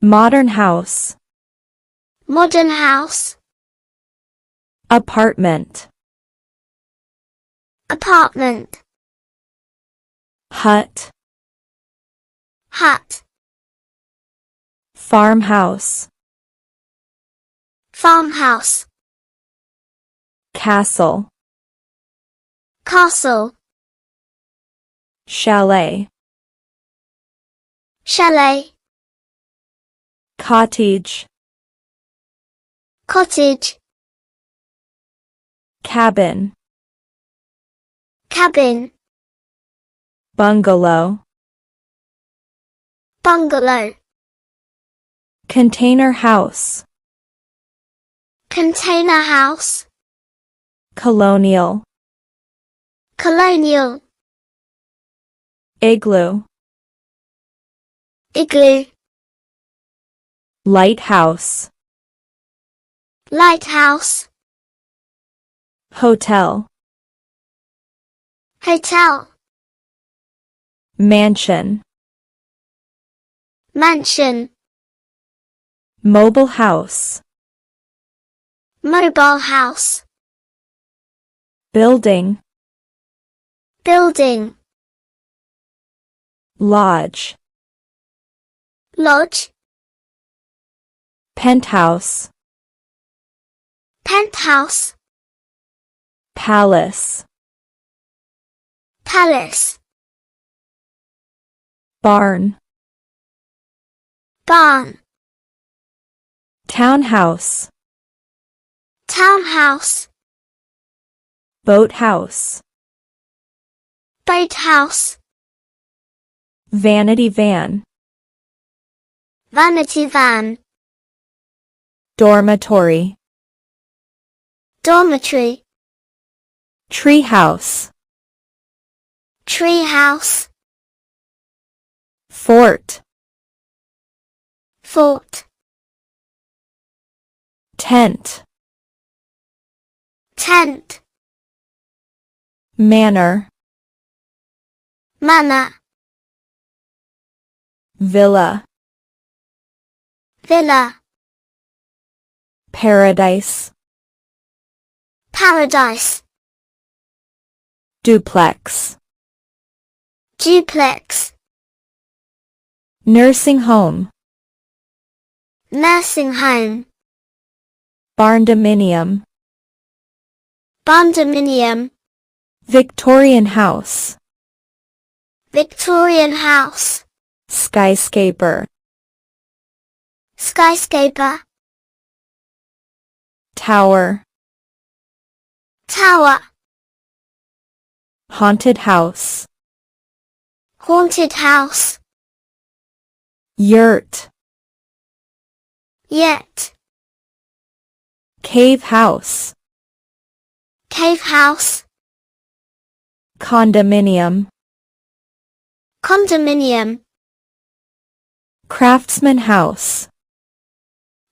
Modern house. Modern house. Apartment. Apartment. Hut. Hut. Farmhouse. Farmhouse. Castle. Castle. Chalet. Chalet. Cottage. Cottage. Cabin. Cabin. Bungalow. Bungalow. Container house. Container house. Colonial. Colonial. Igloo. Igloo. Lighthouse. Lighthouse. Hotel. Hotel. Mansion. Mansion. Mobile house. Mobile house. Building. Building. Lodge. Lodge. Penthouse. Penthouse. Palace. Palace. Barn. Barn. Townhouse. Townhouse. Boathouse. Boathouse. Vanity van. Vanity van. Dormitory. Dormitory. Treehouse. Treehouse. Fort. Fort. Tent. Tent. Manor. Manor. Villa. Villa. Paradise. Paradise. Duplex. Duplex. Nursing home. Nursing home. Barndominium. Barndominium. Victorian house. Victorian house. Skyscraper. Skyscraper. Tower. Tower. Haunted house. Haunted house. Yurt. Yet. Cave house. Cave house. Condominium. Condominium. Craftsman house.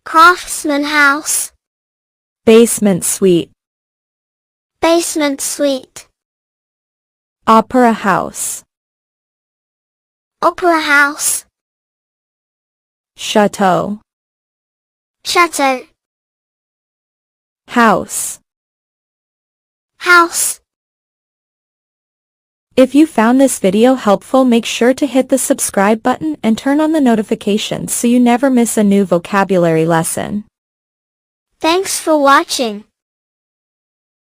Craftsman house. Basement suite. Basement suite. Opera house. Opera house. Chateau. Chateau. House. House. If you found this video helpful, make sure to hit the subscribe button and turn on the notifications so you never miss a new vocabulary lesson. Thanks for watching.